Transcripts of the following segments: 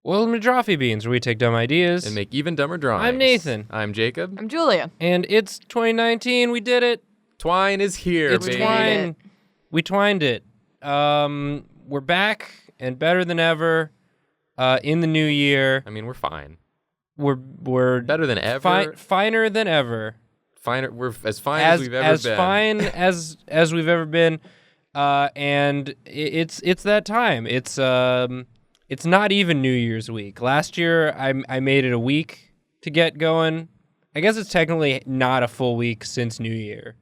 Welcome to Drawfee Beans, where we take dumb ideas and make even dumber drawings. I'm Nathan. I'm Jacob. I'm Julia. And it's 2019. We did it. Twine is here, It's baby. twine. We twined it. We're back and better than ever. In the new year. I mean, we're fine. We're better than ever. Finer than ever. Finer. We're as fine as we've ever been. As fine as we've ever been. And it's that time. It's not even New Year's week. Last year, I made it a week to get going. I guess it's technically not a full week since New Year.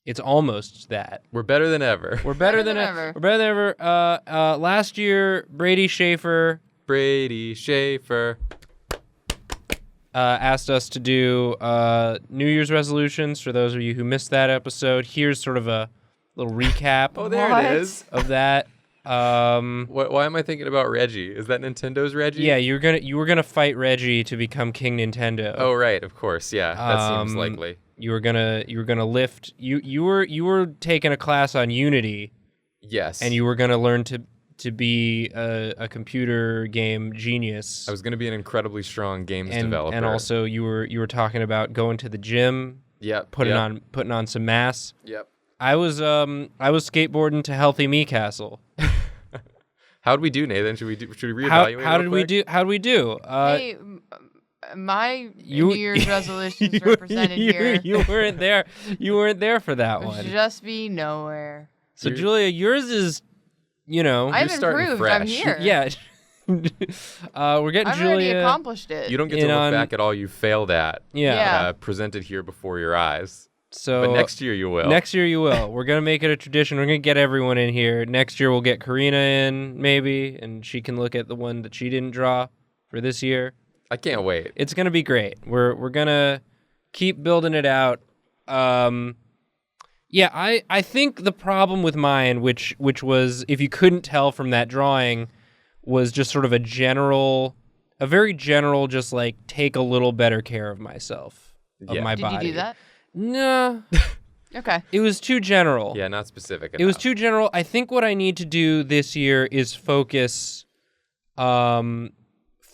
It's almost that. We're better than ever. We're better than ever. We're better than ever. Last year, Brady Schaefer asked us to do New Year's resolutions. For those of you who missed that episode, here's sort of a little recap. Oh, there it is. Of that. Why am I thinking about Reggie? Is that Nintendo's Reggie? Yeah, you were gonna fight Reggie to become King Nintendo. Oh right, of course. Yeah, that seems likely. You were gonna lift. You were taking a class on Unity. Yes. And you were gonna learn to be a computer game genius. I was gonna be an incredibly strong games developer. And also you were talking about going to the gym. Yep. Putting on some mass. Yep. I was skateboarding to Healthy Me Castle. How'd we do, Nathan? Should we reevaluate? How did we do? How did we do? Hey, my New Year's resolutions represented here. You weren't there. You weren't there for that one. Just be nowhere. So Julia, yours is, I've improved. I'm here. Yeah. We're getting I've Julia. already accomplished it. You don't get to look back at all you failed at. Yeah. Presented here before your eyes. So, but next year you will. Next year you will. We're going to make it a tradition. We're going to get everyone in here. Next year we'll get Karina in, maybe, and she can look at the one that she didn't draw for this year. I can't wait. It's going to be great. We're going to keep building it out. I think the problem with mine, which was, if you couldn't tell from that drawing, was just sort of a very general, just like take a little better care of myself, of my body. Did you do that? No. Okay. It was too general. Yeah, not specific enough. It was too general. I think what I need to do this year is focus on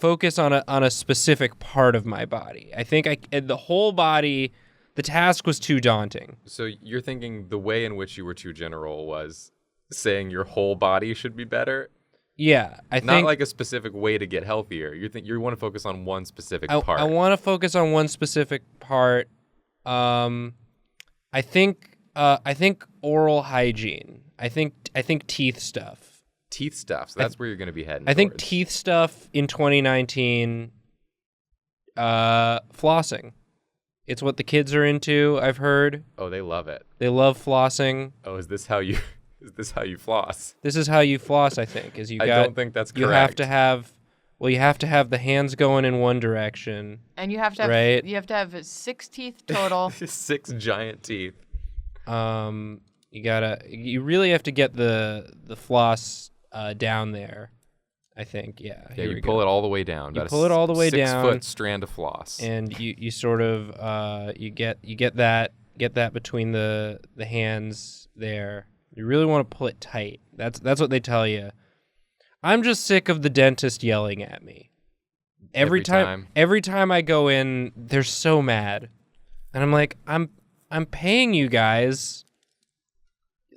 a specific part of my body. I think the whole body, the task was too daunting. So you're thinking the way in which you were too general was saying your whole body should be better? Yeah, I think not like a specific way to get healthier. You want to focus on one specific part. I want to focus on one specific part. I think oral hygiene. I think teeth stuff. Teeth stuff. So that's where you're going to be heading. I think teeth stuff in 2019. Flossing. It's what the kids are into, I've heard. Oh, they love it. They love flossing. Oh, is this how you floss? This is how you floss, I think. I don't think that's correct. You have to have the hands going in one direction. And you have to have right? You have to have 6 teeth total. 6 giant teeth. You really have to get the floss down there, I think. Yeah. Yeah, you pull it all the way down. You pull it all the way down. 6-foot strand of floss. And you sort of you get that between the hands there. You really want to pull it tight. That's what they tell you. I'm just sick of the dentist yelling at me. Every time I go in, they're so mad. And I'm like, I'm paying you guys.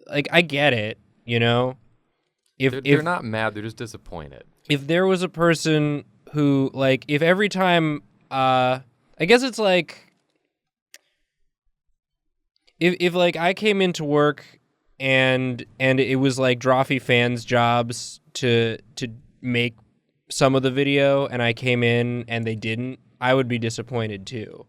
Like, I get it, If they're not mad, they're just disappointed. If there was a person who, like, if every time I guess it's like if like I came into work and it was like Drawfee fans' jobs to make some of the video, and I came in and they didn't, I would be disappointed too.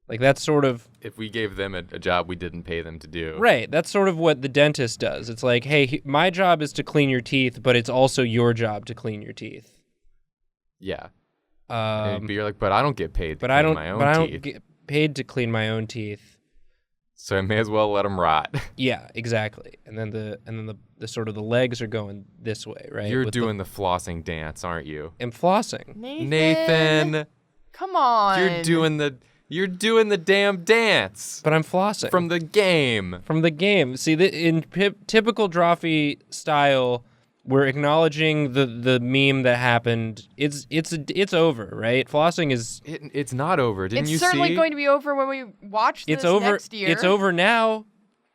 Like, that's sort of... If we gave them a job we didn't pay them to do. Right. That's sort of what the dentist does. It's like, hey, my job is to clean your teeth, but it's also your job to clean your teeth. Yeah. But you're like, but I don't get paid to clean my own teeth. But I don't get paid to clean my own teeth. So I may as well let them rot. Yeah, exactly. And then the sort of the legs are going this way, right? You're doing the flossing dance, aren't you? I'm flossing. Nathan. Come on. You're doing the damn dance. But I'm flossing. From the game. See, in typical Drawfee style, We're acknowledging the meme that happened. It's over, right? Flossing is It's not over. Didn't It's you certainly see? going to be over when we watch this it's over. next year. It's over now.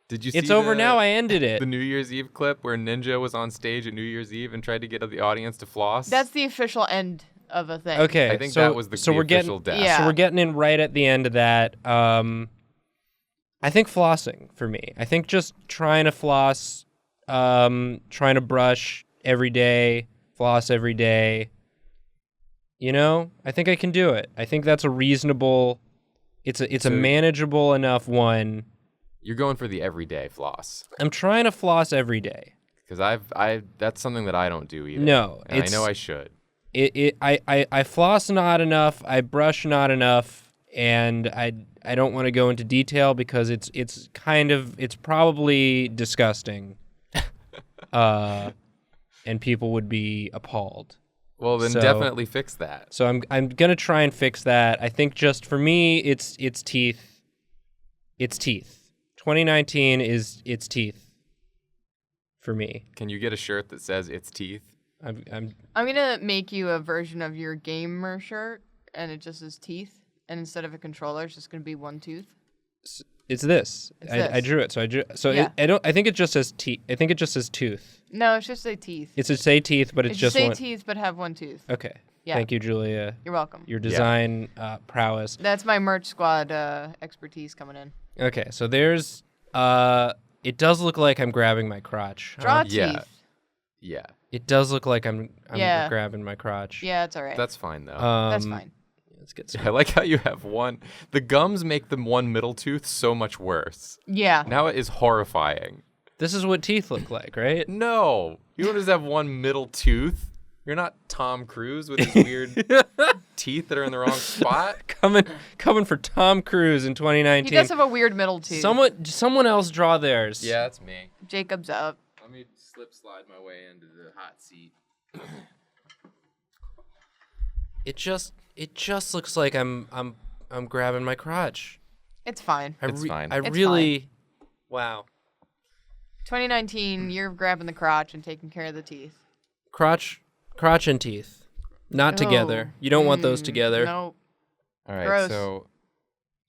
Did you see It's over the- now. I ended it. The New Year's Eve clip where Ninja was on stage at New Year's Eve and tried to get the audience to floss. That's the official end of a thing. Okay, I think so, that was the so we're official getting death. Yeah. so we're getting in right at the end of that. I think flossing for me. I think just trying to floss, trying to brush every day, floss every day. You know, I think I can do it. I think that's a reasonable. It's a manageable enough one. You're going for the everyday floss. I'm trying to floss every day. Because that's something that I don't do either. No, and I know I should. I floss not enough. I brush not enough, and I don't want to go into detail because it's probably disgusting, and people would be appalled. Well, then So- definitely fix that. So I'm gonna try and fix that. I think just for me, it's teeth. It's teeth. 2019 is its teeth. For me, Can you get a shirt that says "It's teeth"? I'm I'm gonna make you a version of your gamer shirt, and it just says teeth, and instead of a controller, it's just gonna be one tooth. It's this. It's I this. drew it. So I drew. So Yeah. I think it just says teeth. I think it just says tooth. No, it's just say teeth. It's to say teeth, but it's It's just say one. teeth, but have one tooth. Okay. Yeah. Thank you, Julia. You're welcome. Your design prowess. That's my merch squad expertise coming in. Okay, so there's. It does look like I'm grabbing my crotch. Draw yeah. teeth. Yeah, It does look like I'm Yeah. grabbing my crotch. Yeah, it's all right. that's fine though. That's fine. Let's get some. I like how you have one. The gums make the one middle tooth so much worse. Yeah. Now it is horrifying. This is what teeth look like, right? No, you don't just have one middle tooth. You're not Tom Cruise with his weird teeth that are in the wrong spot. coming for Tom Cruise in 2019. He does have a weird middle tooth. Someone else draw theirs. Yeah, that's me. Jacob's up. Let me slide my way into the hot seat. It just looks like I'm grabbing my crotch. It's fine. It's fine. I It's really. Wow. 2019, you're grabbing the crotch and taking care of the teeth. Crotch and teeth. Not together. You don't want those together. No. All right, Gross. so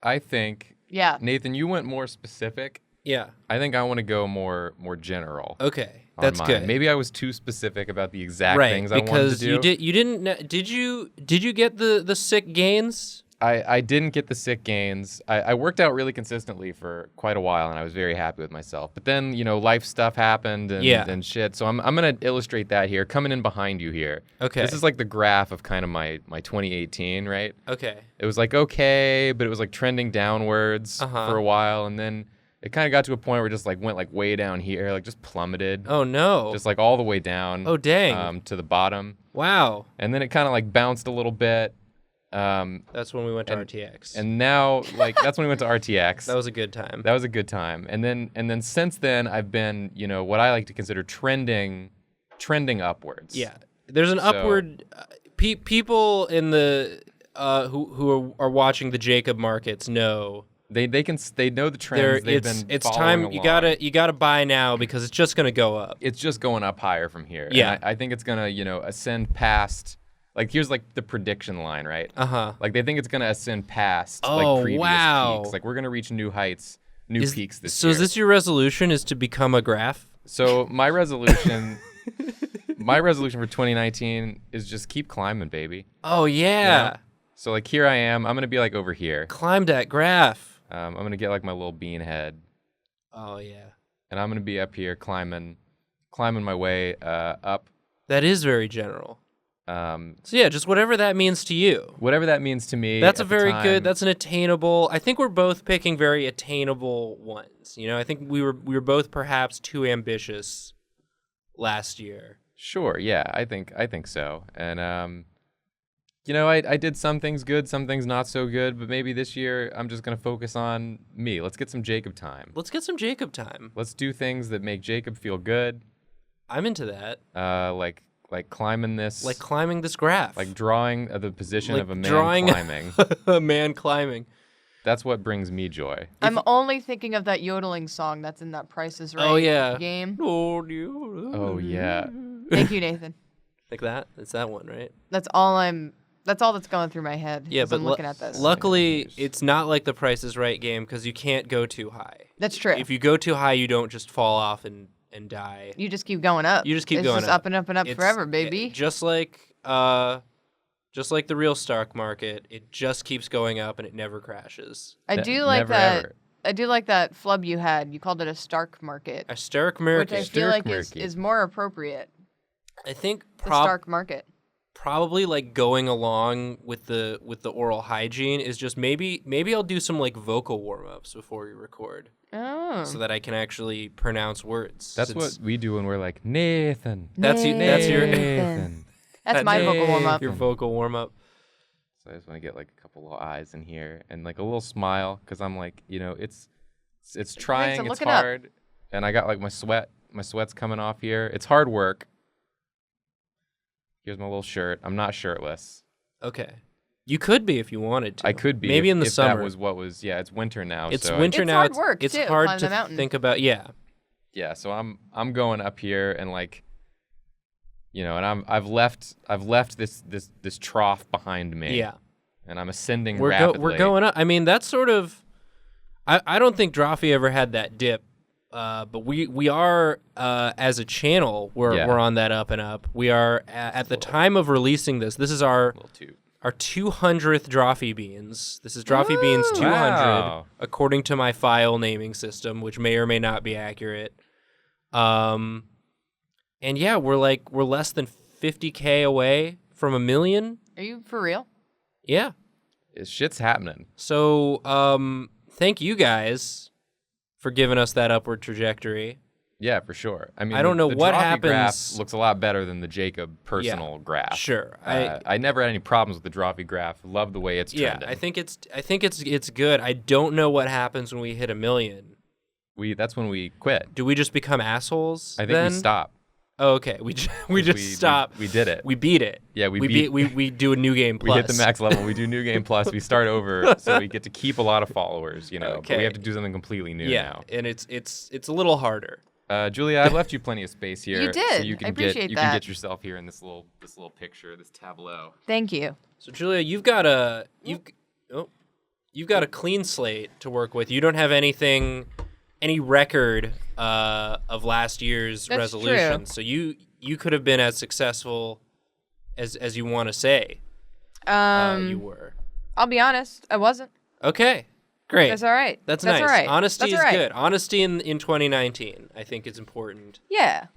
I think Yeah. Nathan, you went more specific. Yeah. I think I want to go more general. Okay. on That's mine. good. Maybe I was too specific about the exact right, things I wanted to because do. you didn't did you get the sick gains? I didn't get the sick gains. I worked out really consistently for quite a while, and I was very happy with myself. But then, life stuff happened and shit. So I'm going to illustrate that here, coming in behind you here. Okay. This is like the graph of kind of my 2018, right? Okay. It was like okay, but it was like trending downwards for a while, and then it kind of got to a point where it just like went like way down here, like just plummeted. Oh no. Just like all the way down. Oh dang. To the bottom. Wow. And then it kind of like bounced a little bit. That's when we went to RTX. And now, like, that's when we went to RTX. That was a good time. That was a good time. And then since then, I've been, what I like to consider trending upwards. Yeah. There's an upward. People in the who are watching the Jacob markets know. They know the trends. They've been it's following time. along. You gotta buy now because it's just gonna go up. It's just going up higher from here. Yeah. And I think it's gonna, ascend past. Like, here's like the prediction line, right? Like, they think it's gonna ascend past like previous peaks. Like, we're gonna reach new heights, peaks this So year. is this your resolution? Is to become a graph? So my resolution, for 2019 is just keep climbing, baby. Oh yeah. So like here I am. I'm gonna be like over here. Climb that graph. I'm gonna get like my little bean head, Oh yeah. and I'm gonna be up here climbing my way up. That is very general. So So yeah, just whatever that means to you. whatever that means to me. That's a at the very time. good. That's an attainable. I think we're both picking very attainable ones. I think we were both perhaps too ambitious last year. Sure. Yeah. I think so. And I did some things good, some things not so good. But maybe this year I'm just gonna focus on me. Let's get some Jacob time. Let's get some Jacob time. Let's do things that make Jacob feel good. I'm into that. Like climbing this. Like climbing this graph. Like drawing the position Like of a man drawing climbing. a man climbing. That's what brings me joy. I'm only thinking of that yodeling song that's in that Price is Right Oh yeah. game. Oh yeah. Thank you, Nathan. Like that? It's that one, right? That's all that's going through my head. Yeah, but I'm looking at this. Luckily, it's not like the Price is Right game because you can't go too high. That's true. If you go too high, you don't just fall off and die. You just keep going up. You just keep it's going just up. up and up and up forever, baby. Just like the real stock market, it just keeps going up and it never crashes. I do like that. Ever. I do like that flub you had. You called it a Stark market. A Stark market. Which I feel like is more appropriate. I think the Stark market. Probably like going along with the oral hygiene is just maybe I'll do some like vocal warm-ups before we record. Oh. So that I can actually pronounce words. That's what we do when we're like, Nathan. That's your Nathan. That's my vocal warm-up. Your vocal warm-up. So I just want to get like a couple little eyes in here and like a little smile because I'm like, it's trying, it's hard. And I got like my sweat's coming off here. It's hard work. Here's my little shirt. I'm not shirtless. Okay. You could be if you wanted to. I could be. Maybe in the summer. That was it's winter now. It's winter now. Hard work, it's too, hard to think about. Yeah. Yeah, so I'm going up here and like, and I've left this trough behind me. Yeah. And I'm ascending rapidly. We're going up. I mean, that's sort of I don't think Drawfee ever had that dip. But we are as a channel we're on that up and up. We are at the time of releasing this. This is our 200th Drawfee Beans. This is Drawfee Beans 200 according to my file naming system, which may or may not be accurate. And yeah, we're less than 50K away from 1 million. Are you for real? Yeah. Shit's happening. So thank you guys for giving us that upward trajectory. Yeah, for sure. I mean, I don't know the what Drawfee happens. Graph looks a lot better than the Jacob personal graph. Sure, I never had any problems with the Drawfee graph. Love the way it's trending. Yeah, I think it's good. I don't know what happens when we hit 1 million. That's when we quit. Do we just become assholes? I think we stop. Oh, okay. We just stop. We did it. We beat it. Yeah, we do a new game plus. We hit the max level. We do new game plus. We start over, so we get to keep a lot of followers. Okay. But we have to do something completely new now. And it's a little harder. Julia, I've left you plenty of space here. You did. So you can I appreciate you that. can get yourself here in this little picture, this tableau. Thank you. So Julia, you've got a clean slate to work with. You don't have any record of last year's resolution. So you could have been as successful as you want to say you were. I'll be honest, I wasn't. Okay, great. That's all right. That's nice. All right. Honesty That's is all right. good. Honesty in 2019, I think, is important. Yeah.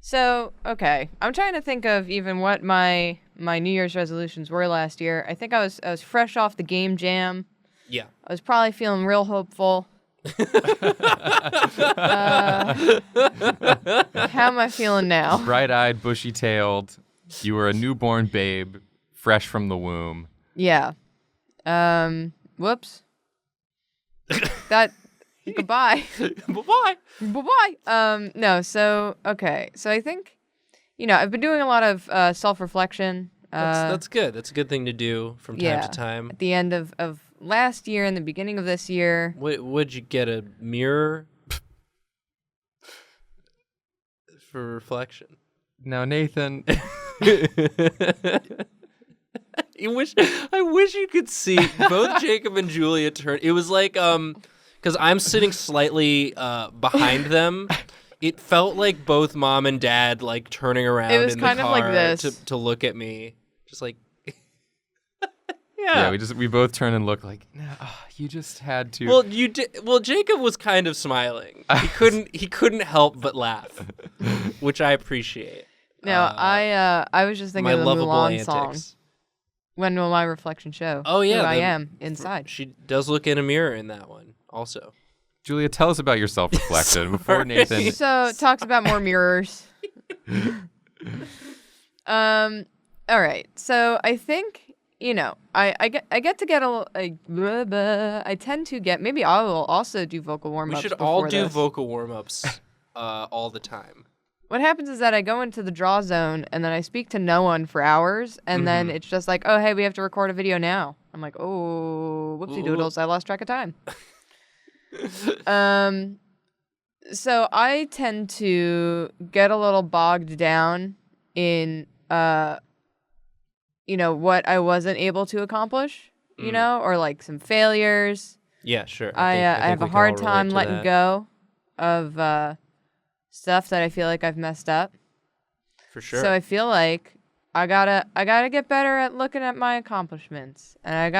So, okay. I'm trying to think of even what my New Year's resolutions were last year. I think I was fresh off the game jam. Yeah. I was probably feeling real hopeful. How am I feeling now? Bright-eyed, bushy-tailed. You were a newborn babe, fresh from the womb. Yeah. Whoops. Goodbye. Bye-bye. Bye-bye. No, so, okay. So I think, I've been doing a lot of self-reflection. That's good. That's a good thing to do from time to time. At the end of last year and the beginning of this year. Would you get a mirror for reflection? Now, Nathan. I wish you could see both Jacob and Julia turn. It was like because I'm sitting slightly behind them. It felt like both mom and dad like turning around it was in kind the of car like this. to look at me, just like. Yeah, we both turn and look like, no, you just had to. Well, you did. Well, Jacob was kind of smiling. He couldn't help but laugh, which I appreciate. No, I was just thinking of the Mulan song. When will my reflection show? Oh yeah, who I am inside. She does look in a mirror in that one, also. Julia, tell us about your self-reflection before Nathan. So it talks about more mirrors. All right. So I think I get to get I tend to get. Maybe I will also do vocal warm-ups. We should all do vocal warm-ups all the time. What happens is that I go into the draw zone and then I speak to no one for hours, and then it's just like, oh, hey, we have to record a video now. I'm like, oh, whoopsie doodles, I lost track of time. So I tend to get a little bogged down in, what I wasn't able to accomplish, or like some failures. Yeah, sure. I think have a we can hard all time relate to letting that. go of stuff that I feel like I've messed up. For sure. So I feel like I gotta get better at looking at my accomplishments, and I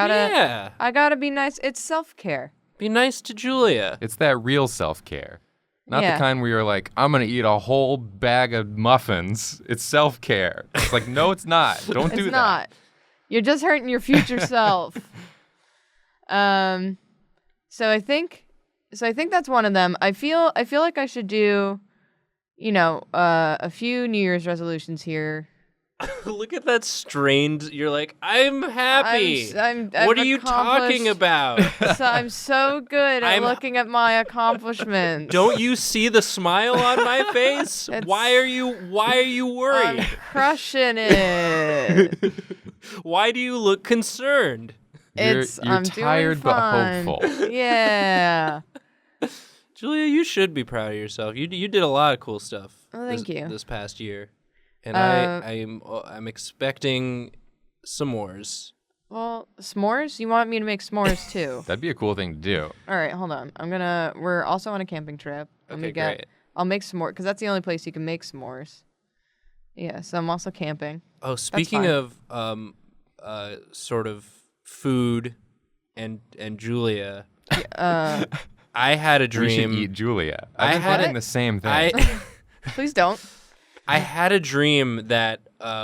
gotta be nice. It's self-care. Be nice to Julia. It's that real self-care. Not Yeah. the kind where you're like, I'm going to eat a whole bag of muffins. It's self-care. It's like, no, it's not. Don't do that. It's not. You're just hurting your future self. So I think that's one of them. I feel like I should do, a few New Year's resolutions here. Look at that strained. You're like, I'm happy. I've what are you talking accomplished- about? So I'm so good at looking at my accomplishments. Don't you see the smile on my face? It's- Why are you I'm worried? crushing it. Why do you look concerned? You're I'm tired doing but fine. hopeful. Yeah. Julia, you should be proud of yourself. You did a lot of cool stuff. Oh, thank you. This past year, and I'm expecting some mores. Well, s'mores? You want me to make s'mores too? That'd be a cool thing to do. All right, hold on. We're also on a camping trip. Okay, great. I'll make s'mores because that's the only place you can make s'mores. Yeah, so I'm also camping. Oh, speaking fine. of sort of food and Julia, I had a We should dream. eat Julia. I I've been had planning it. the same thing. Please don't. I had a dream that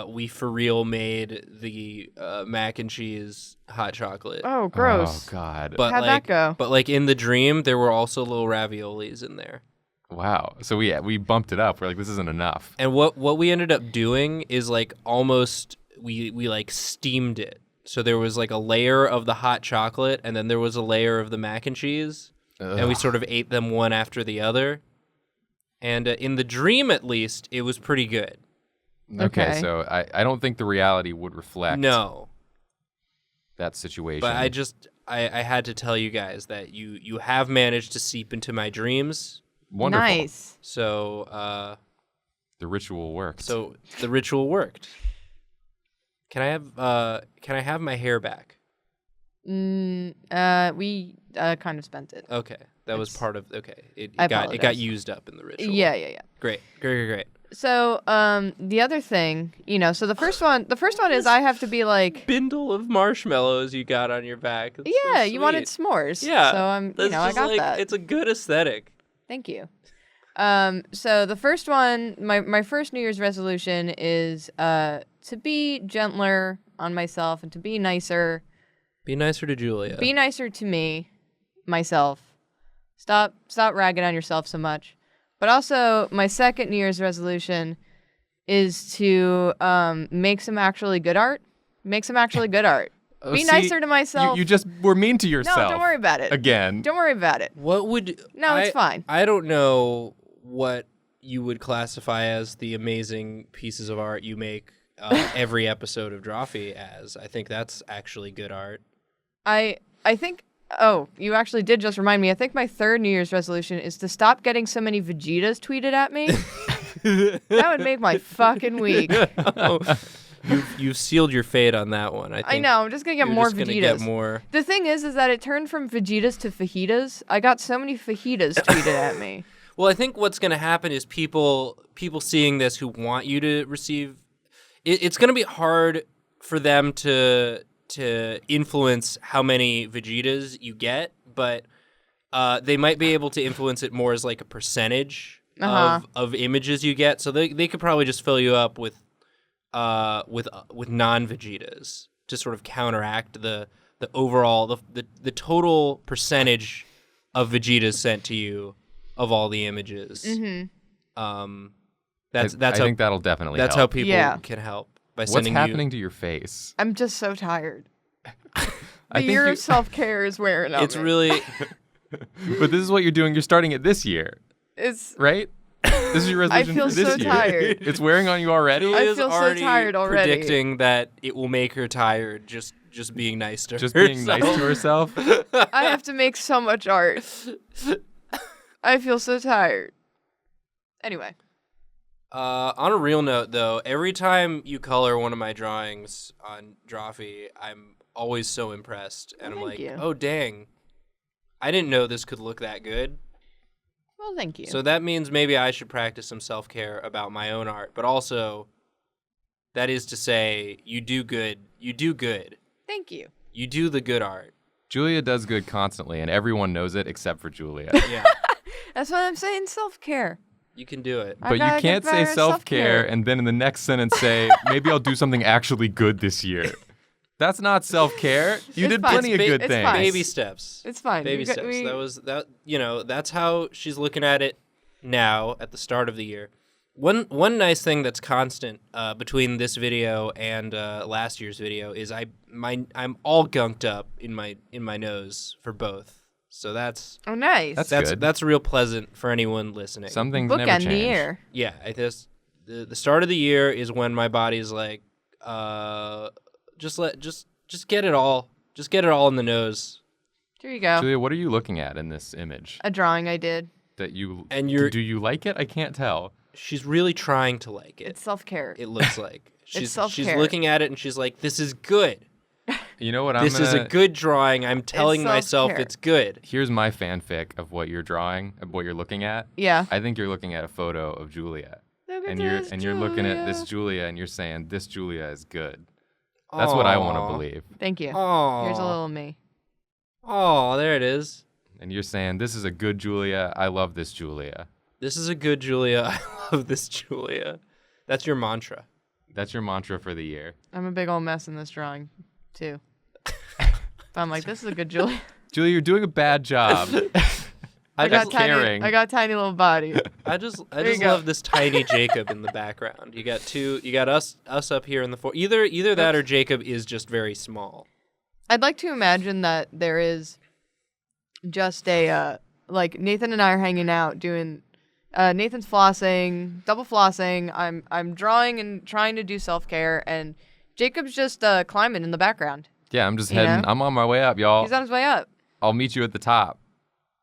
we for real made the mac and cheese hot chocolate. Oh, gross. Oh, God. But How'd like, that go? But like in the dream, there were also little raviolis in there. Wow. So we bumped it up. We're like, this isn't enough. And what we ended up doing is like almost we like steamed it. So there was like a layer of the hot chocolate, and then there was a layer of the mac and cheese, and we sort of ate them one after the other. And in the dream, at least, it was pretty good. Okay, so I don't think the reality would reflect No, that situation. but I had to tell you guys that you have managed to seep into my dreams. Wonderful. Nice. So The ritual worked. so the ritual worked. Can I have my hair back? We kind of spent it. Okay, that was part of. Okay, it I got apologize. used up in the ritual. Yeah. Great. So, the other thing, so the first one is I have to be like, Bindle of marshmallows you got on your back. It's so yeah, you wanted sweet. s'mores. Yeah, So I'm, that's I just got like, that. It's a good aesthetic. Thank you. So the first one, my first New Year's resolution is to be gentler on myself and to be nicer. Be nicer to Julia. Be nicer to me, myself. Stop ragging on yourself so much. But also, my second New Year's resolution is to make some actually good art. Be See, nicer to myself. You just were mean to yourself. No, don't worry about it. Again. Don't worry about it. What would? No, it's fine. I don't know what you would classify as the amazing pieces of art you make every episode of Drawfee as. I think that's actually good art. I think. Oh, you actually did just remind me. I think my third New Year's resolution is to stop getting so many Vegetas tweeted at me. That would make my fucking week. You've sealed your fate on that one. I think. I know. I'm just gonna get You're more just gonna Vegetas. get more. The thing is that it turned from Vegetas to fajitas. I got so many fajitas tweeted at me. Well, I think what's going to happen is people seeing this who want you to receive. It's going to be hard for them to influence how many Vegetas you get, but they might be able to influence it more as like a percentage of images you get. So they could probably just fill you up with non-Vegetas to sort of counteract the overall the total percentage of Vegetas sent to you of all the images. Mm-hmm. That's I how think that'll definitely that's help. how people Yeah. can help by What's sending happening to your face? I'm just so tired. I The think year you- of self-care is wearing on It's me. really But this is what you're doing. You're starting it this year, It's. right? This is your I resolution feel for this so year. tired. It's wearing on you already. I Julia's feel so already tired already. predicting that it will make her tired just being nice to Just herself. being nice to herself. I have to make so much art. I feel so tired. Anyway. On a real note, though, every time you color one of my drawings on Drawfee, I'm always so impressed. And I'm like, oh, dang. I didn't know this could look that good. Well, thank you. So that means maybe I should practice some self-care about my own art. But also, that is to say, you do good. You do good. Thank you. You do the good art. Julia does good constantly, and everyone knows it except for Julia. Yeah. That's why I'm saying self-care. You can do it. But you can't say self-care and then in the next sentence say, maybe I'll do something actually good this year. That's not self-care. You did plenty of good things. Baby steps. It's fine. Baby steps. That's how she's looking at it now at the start of the year. One nice thing that's constant between this video and last year's video is I'm all gunked up in my nose for both. So that's nice. That's good. That's real pleasant for anyone listening. Some things never change. Bookend the year. Yeah, the start of the year is when my body's like, just get it all, in the nose. Here you go. Julia, what are you looking at in this image? A drawing I did. Do you like it? I can't tell. She's really trying to like it. It's self-care. It looks like It's self-care. she's looking at it and she's like, this is good. You know what? This is a good drawing. I'm telling myself self-care. it's good. Here's my fanfic of what you're drawing, of what you're looking at. Yeah. I think you're looking at a photo of Julia. Look at And this you're looking at this Julia and you're saying this Julia is good. That's what I want to believe. Thank you. Aww. Here's a little me. Oh, there it is. And you're saying this is a good Julia. I love this Julia. This is a good Julia. I love this Julia. That's your mantra. That's your mantra for the year. I'm a big old mess in this drawing, too. But I'm like, this is a good Julia. Julia, you're doing a bad job. I got caring. I got tiny little body. I just love this tiny Jacob in the background. You got us up here in the either that or Jacob is just very small. I'd like to imagine that there is just a like Nathan and I are hanging out doing Nathan's flossing, double flossing. I'm drawing and trying to do self-care, and Jacob's just climbing in the background. Yeah, I'm just heading. I'm on my way up, y'all. He's on his way up. I'll meet you at the top.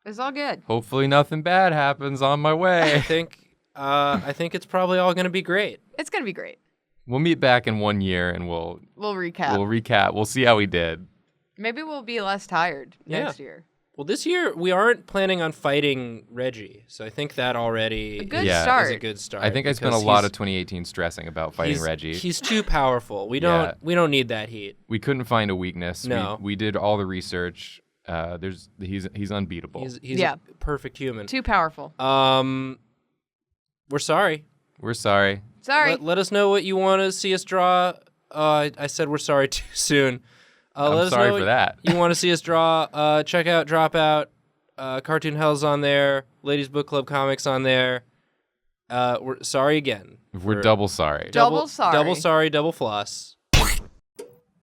It's all good. Hopefully nothing bad happens on my way. I think it's probably all going to be great. It's gonna be great. We'll meet back in 1 year and we'll recap. We'll see how we did. Maybe we'll be less tired next year. Well, this year we aren't planning on fighting Reggie, so I think that already is a good start. I think I spent a lot of 2018 stressing about fighting Reggie. He's too powerful. We don't need that heat. We couldn't find a weakness. No. We did all the research. He's unbeatable. He's a perfect human. Too powerful. We're sorry. We're sorry. Sorry. Let us know what you want to see us draw. I said we're sorry too soon. I'm sorry for that. You want to see us draw? Check out Dropout. Cartoon Hell's on there. Ladies Book Club Comics on there. We're sorry again. We're double sorry. Double sorry. Double sorry. Double floss.